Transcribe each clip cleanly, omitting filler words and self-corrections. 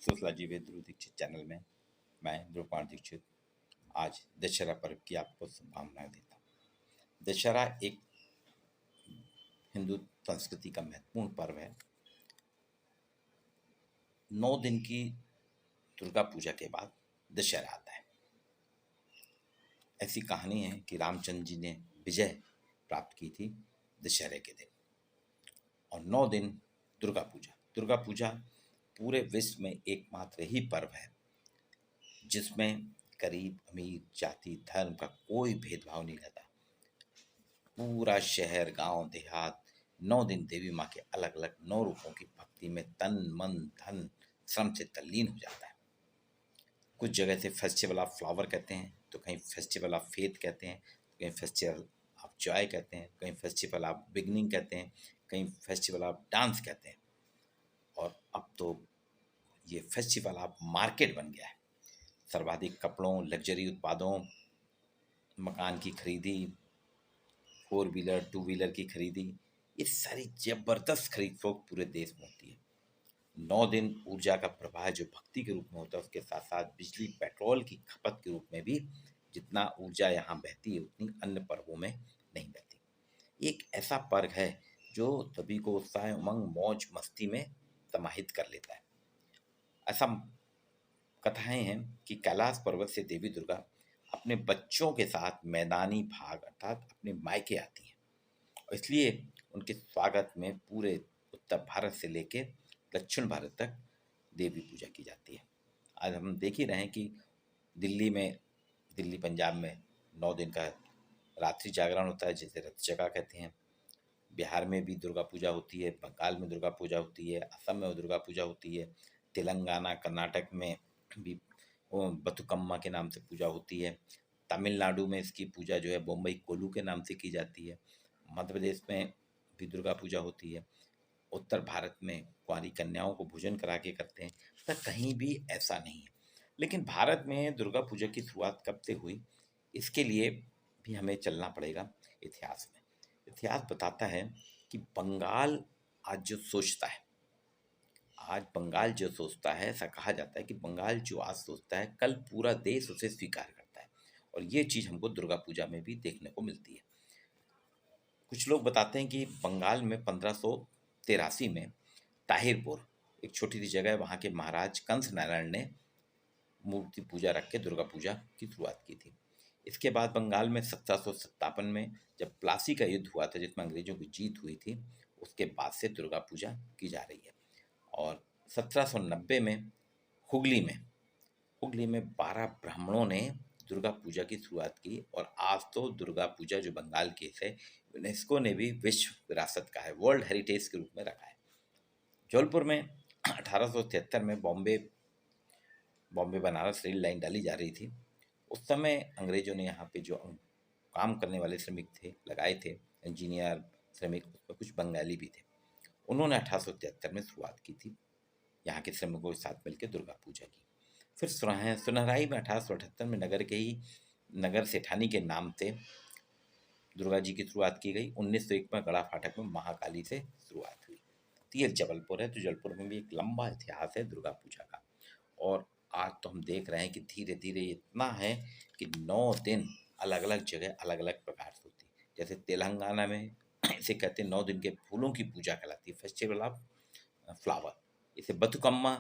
Sociology with Dhruv Dikshit channel में मैं ध्रुव कुमार दीक्षित आज दशहरा पर्व की आपको शुभकामनाएं देता हूँ। दशहरा एक हिंदू संस्कृति का महत्वपूर्ण पर्व है। 9 दिन की दुर्गा पूजा के बाद दशहरा आता है। ऐसी कहानी है कि रामचंद्र जी ने विजय प्राप्त की थी दशहरे के दिन, और 9 दिन दुर्गा पूजा पूरे विश्व में एकमात्र ही पर्व है जिसमें गरीब अमीर जाति धर्म का कोई भेदभाव नहीं रहता। पूरा शहर गांव देहात 9 दिन देवी माँ के अलग अलग 9 रूपों की भक्ति में तन मन धन श्रम से तल्लीन हो जाता है। कुछ जगह से फेस्टिवल ऑफ फ्लावर कहते हैं, तो कहीं फेस्टिवल ऑफ फेथ कहते हैं, तो कहीं फेस्टिवल ऑफ जॉय कहते हैं, कहीं फेस्टिवल ऑफ बिगनिंग कहते हैं, कहीं फेस्टिवल ऑफ डांस कहते हैं। और अब तो ये फेस्टिवल ऑफ मार्केट बन गया है। सर्वाधिक कपड़ों, लग्जरी उत्पादों, मकान की खरीदी, 4 व्हीलर 2 व्हीलर की खरीदी, ये सारी जबरदस्त खरीद फरोख्त पूरे देश में होती है। 9 दिन ऊर्जा का प्रवाह जो भक्ति के रूप में होता है, उसके साथ साथ बिजली पेट्रोल की खपत के रूप में भी जितना ऊर्जा यहाँ बहती है उतनी अन्य पर्वों में नहीं बहती। एक ऐसा पर्व है जो सभी को उत्साह उमंग मौज मस्ती में समाहित कर लेता है। ऐसा कथाएं हैं कि कैलाश पर्वत से देवी दुर्गा अपने बच्चों के साथ मैदानी भाग अर्थात अपने मायके आती हैं, और इसलिए उनके स्वागत में पूरे उत्तर भारत से लेकर दक्षिण भारत तक देवी पूजा की जाती है। आज हम देख ही रहे हैं कि दिल्ली पंजाब में 9 दिन का रात्रि जागरण होता है जिसे रथ जगा कहते हैं। बिहार में भी दुर्गा पूजा होती है, बंगाल में दुर्गा पूजा होती है, असम में दुर्गा पूजा होती है, तेलंगाना कर्नाटक में भी बथुकम्मा के नाम से पूजा होती है। तमिलनाडु में इसकी पूजा जो है बम्बई कोलू के नाम से की जाती है। मध्य प्रदेश में भी दुर्गा पूजा होती है। उत्तर भारत में कुंवारी कन्याओं को भोजन करा के करते हैं, तो कहीं भी ऐसा नहीं है। लेकिन भारत में दुर्गा पूजा की शुरुआत कब से हुई, इसके लिए भी हमें चलना पड़ेगा इतिहास में। इतिहास बताता है कि आज बंगाल जो सोचता है, ऐसा कहा जाता है कि बंगाल जो आज सोचता है कल पूरा देश उसे स्वीकार करता है, और ये चीज़ हमको दुर्गा पूजा में भी देखने को मिलती है। कुछ लोग बताते हैं कि बंगाल में 1583 में ताहिरपुर एक छोटी सी जगह है, वहाँ के महाराज कंस नारायण ने मूर्ति पूजा रख के दुर्गा पूजा की शुरुआत की थी। इसके बाद बंगाल में 1757 में जब प्लासी का युद्ध हुआ था जिसमें अंग्रेजों की जीत हुई थी, उसके बाद से दुर्गा पूजा की जा रही है। और 1790 में हुगली में 12 ब्राह्मणों ने दुर्गा पूजा की शुरुआत की, और आज तो दुर्गा पूजा जो बंगाल की है यूनेस्को ने भी विश्व विरासत का है, वर्ल्ड हेरिटेज के रूप में रखा है। जौलपुर में 1873 में बॉम्बे बनारस रेल लाइन डाली जा रही थी। उस समय अंग्रेजों ने यहाँ पे जो काम करने वाले श्रमिक थे लगाए थे, इंजीनियर श्रमिक, उसमें कुछ बंगाली भी थे। उन्होंने 1873 में शुरुआत की थी, यहाँ के श्रमिकों के साथ मिलकर दुर्गा पूजा की। फिर सुनहराई में 1878 में नगर सेठानी के नाम से दुर्गा जी की शुरुआत की गई। 1901 में गड़ा फाटक में महाकाली से शुरुआत हुई। तो ये जबलपुर है, तो जबलपुर में भी एक लंबा इतिहास है दुर्गा पूजा का। और आज तो हम देख रहे हैं कि धीरे धीरे इतना है कि 9 दिन अलग अलग जगह अलग अलग प्रकार से होती है। जैसे तेलंगाना में इसे कहते हैं 9 दिन के फूलों की पूजा कहलाती है, फेस्टिवल ऑफ फ्लावर। इसे बथुकम्मा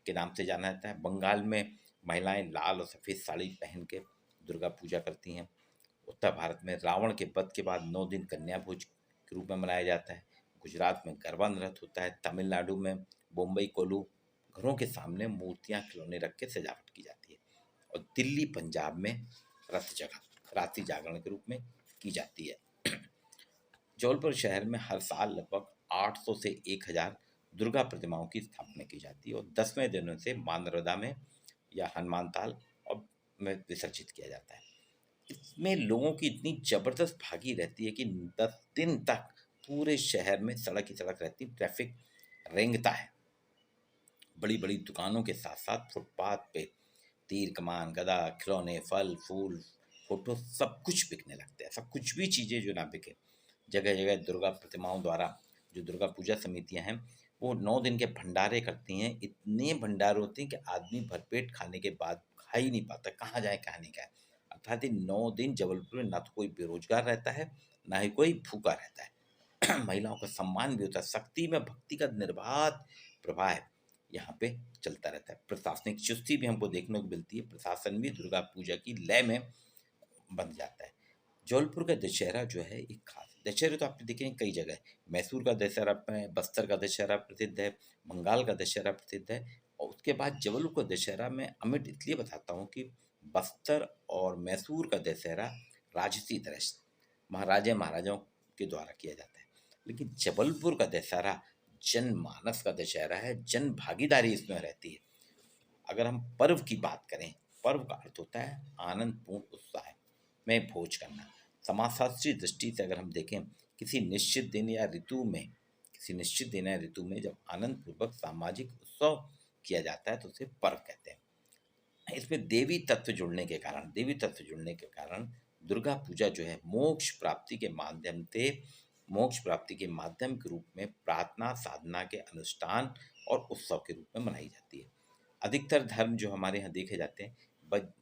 के नाम से जाना जाता है। बंगाल में महिलाएं लाल और सफ़ेद साड़ी पहन के दुर्गा पूजा करती हैं। उत्तर भारत में रावण के वध के बाद 9 दिन कन्या भोज के रूप में मनाया जाता है। गुजरात में गरबा नृत्य होता है। तमिलनाडु में बम्बई कोलू घरों के सामने मूर्तियां खिलौने रख के सजावट की जाती है। और दिल्ली पंजाब में रात्रि जागरण के रूप में की जाती है। जौलपुर शहर में हर साल लगभग 800 से 1000 दुर्गा प्रतिमाओं की स्थापना की जाती है, और 10वें दिनों से मां नर्मदा में या हनुमान ताल और में विसर्जित किया जाता है। इसमें लोगों की इतनी जबरदस्त भागी रहती है कि 10 दिन तक पूरे शहर में सड़क ही सड़क रहती, ट्रैफिक रेंगता है। बड़ी बड़ी दुकानों के साथ साथ फुटपाथ पे तीर कमान गदा खिलौने फल फूल फोटो सब कुछ बिकने लगते हैं। सब कुछ भी चीज़ें जो ना बिके, जगह जगह दुर्गा प्रतिमाओं द्वारा जो दुर्गा पूजा समितियां हैं वो 9 दिन के भंडारे करती हैं, इतने भंडारे होते हैं कि आदमी भरपेट खाने के बाद खा ही नहीं पाता, कहाँ जाए कहाँ नहीं खाए। अर्थात ये 9 दिन जबलपुर में ना तो कोई बेरोजगार रहता है, ना ही कोई भूखा रहता है। महिलाओं का सम्मान भी होता है, शक्ति में भक्ति का निर्बाध प्रवाह है, यहाँ पे चलता रहता है। प्रशासनिक चुस्ती भी हमको देखने को मिलती है, प्रशासन भी दुर्गा पूजा की लय में बन जाता है। जौनपुर का दशहरा जो है एक खास दशहरे तो आपने देखे हैं कई जगह है। मैसूर का दशहरा बस्तर का दशहरा प्रसिद्ध है, बंगाल का दशहरा प्रसिद्ध है, और उसके बाद जबलपुर का दशहरा मैं अमिट इसलिए बताता हूँ कि बस्तर और मैसूर का दशहरा राजसी तरह से महाराजा महाराजाओं के द्वारा किया जाता है, लेकिन जबलपुर का दशहरा जनमानस का दशहरा है, जन भागीदारी इसमें रहती है। अगर हम पर्व की बात करें, पर्व का अर्थ होता है आनंदपूर्ण उत्साह में भोज करना। समाजशास्त्रीय दृष्टि से अगर हम देखें, किसी निश्चित दिन या ऋतु में किसी निश्चित दिन या ऋतु में जब आनंद पूर्वक सामाजिक उत्सव किया जाता है तो उसे पर्व कहते हैं। इसमें देवी तत्व जुड़ने के कारण दुर्गा पूजा जो है मोक्ष प्राप्ति के माध्यम के रूप में प्रार्थना साधना के अनुष्ठान और उत्सव के रूप में मनाई जाती है। अधिकतर धर्म जो हमारे यहाँ देखे जाते हैं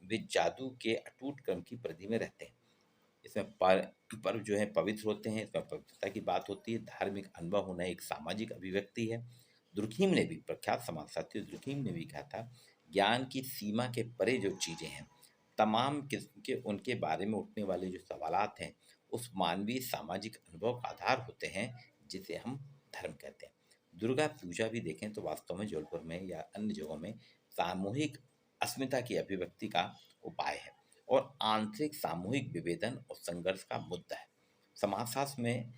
वे जादू के अटूट क्रम की परिधि में रहते हैं। इसमें पर्व जो है पवित्र होते हैं, इसमें पवित्रता की बात होती है, धार्मिक अनुभव होना एक सामाजिक अभिव्यक्ति है। दुर्खीम ने भी, प्रख्यात समाजशास्त्री दुर्खीम ने भी कहा था, ज्ञान की सीमा के परे जो चीज़ें हैं, तमाम किस्म के उनके बारे में उठने वाले जो सवालात हैं, उस मानवीय सामाजिक अनुभव का आधार होते हैं, जिसे हम धर्म कहते हैं। दुर्गा पूजा भी देखें तो वास्तव में जौनपुर में या अन्य जगहों में सामूहिक अस्मिता की अभिव्यक्ति का उपाय है और आंतरिक सामूहिक विभेदन और संघर्ष का मुद्दा है। समाजशास्त्र में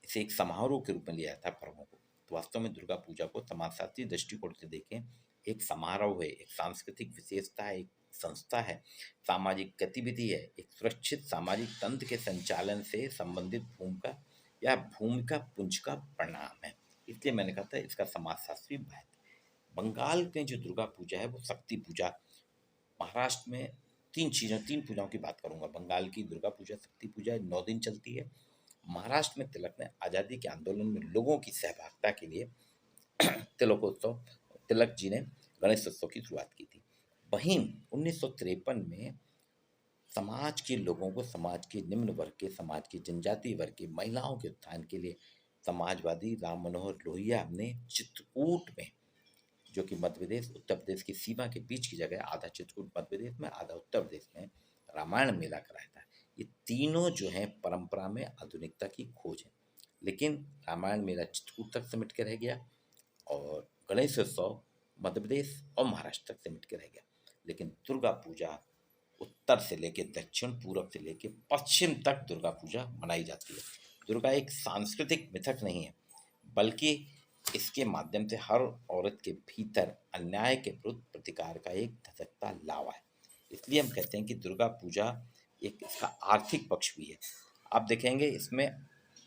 इसे एक समारोह के रूप में लिया जाता है पर्वों को। तो वास्तव में दुर्गा पूजा को समाजशास्त्रीय दृष्टिकोण से देखें, एक समारोह है, एक सांस्कृतिक विशेषता है, एक संस्था है, सामाजिक गतिविधि है, एक सुरक्षित सामाजिक तंत्र के संचालन से संबंधित भूमिका पुंज का परिणाम है। इसलिए मैंने कहा था इसका समाजशास्त्रीय महत्व। बंगाल में जो दुर्गा पूजा है वो शक्ति पूजा, महाराष्ट्र में तीन पूजाओं की बात करूंगा। बंगाल की दुर्गा पूजा शक्ति पूजा 9 दिन चलती है। महाराष्ट्र में तिलक ने आज़ादी के आंदोलन में लोगों की सहभागिता के लिए तिलक जी ने गणेश उत्सव की शुरुआत की थी। वहीं 1953 में समाज के लोगों को, समाज के निम्न वर्ग के, समाज के जनजातीय वर्ग के महिलाओं के उत्थान के लिए समाजवादी राम मनोहर लोहिया ने चित्रकूट में, जो कि मध्य प्रदेश उत्तर प्रदेश की सीमा के बीच की जगह, आधा चित्रकूट मध्य प्रदेश में आधा उत्तर प्रदेश में, रामायण मेला कराया था। ये तीनों जो हैं परंपरा में आधुनिकता की खोज है, लेकिन रामायण मेला चित्रकूट तक सिमट के रह गया और गणेश उत्सव मध्य प्रदेश और महाराष्ट्र तक सिमट के रह गया। लेकिन दुर्गा पूजा उत्तर से लेके दक्षिण, पूरब से लेके पश्चिम तक दुर्गा पूजा मनाई जाती है। दुर्गा एक सांस्कृतिक मिथक नहीं है, बल्कि इसके माध्यम से हर औरत के भीतर अन्याय के विरुद्ध प्रतिकार का एक धधकता लावा है। इसलिए हम कहते हैं कि दुर्गा पूजा एक, इसका आर्थिक पक्ष भी है। आप देखेंगे इसमें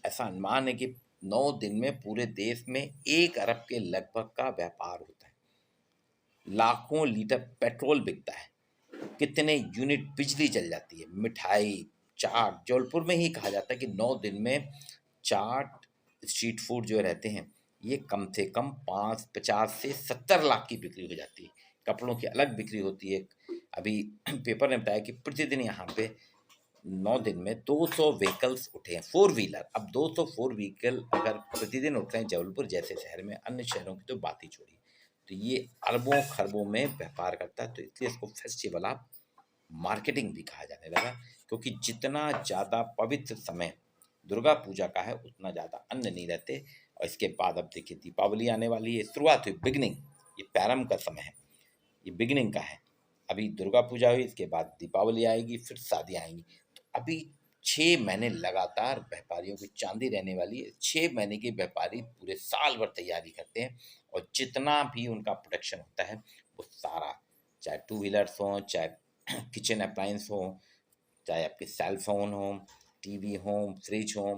ऐसा अनुमान है कि 9 दिन में पूरे देश में 1 अरब के लगभग का व्यापार होता है, लाखों लीटर पेट्रोल बिकता है, कितने यूनिट बिजली चल जाती है, मिठाई, चाट। जौनपुर में ही कहा जाता है कि 9 दिन में चाट, स्ट्रीट फूड जो रहते हैं, ये कम से कम 50 से 70 लाख की बिक्री हो जाती है। कपड़ों की अलग बिक्री होती है। अभी पेपर ने बताया कि प्रतिदिन यहाँ पे 9 दिन में 200 व्हीकल्स उठे हैं, 4 व्हीलर। अब 200 4 व्हीकल अगर प्रतिदिन उठ रहे हैं जबलपुर जैसे शहर में, अन्य शहरों की तो बात ही छोड़िए। तो ये अरबों खरबों में व्यापार करता है। तो इसलिए इसको फेस्टिवल ऑफ मार्केटिंग भी कहा जाने लगा, क्योंकि जितना ज़्यादा पवित्र समय दुर्गा पूजा का है, उतना ज़्यादा अन्य नहीं रहते। और इसके बाद अब देखिए दीपावली आने वाली है, शुरुआत हुई, बिगनिंग, ये प्रारंभ का समय है, ये बिगनिंग का है। अभी दुर्गा पूजा हुई, इसके बाद दीपावली आएगी, फिर शादियाँ आएंगी। तो अभी 6 महीने लगातार व्यापारियों की चांदी रहने वाली है। 6 महीने के व्यापारी पूरे साल भर तैयारी करते हैं और जितना भी उनका प्रोडक्शन होता है वो सारा, चाहे 2 व्हीलर्स हों, चाहे किचन अप्लायंस हो, चाहे आपके सेल फोन हो, टीवी हो, फ्रिज हो,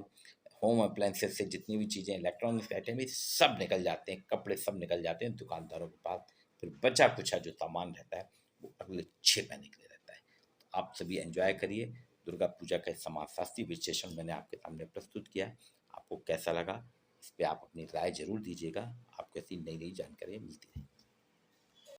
होम अप्लायंसेस से जितनी भी चीज़ें, इलेक्ट्रॉनिक्स आइटम, ये सब निकल जाते हैं, कपड़े सब निकल जाते हैं दुकानदारों के पास। फिर बचा कुचा जो सामान रहता है वो अगले 6 महीने के लिए रहता है। तो आप सभी एंजॉय करिए। दुर्गा पूजा का समाजशास्त्री विश्लेषण मैंने आपके सामने प्रस्तुत किया। आपको कैसा लगा इस पे आप अपनी राय ज़रूर दीजिएगा। आपको ऐसी नई-नई जानकारियाँ मिलती रहें।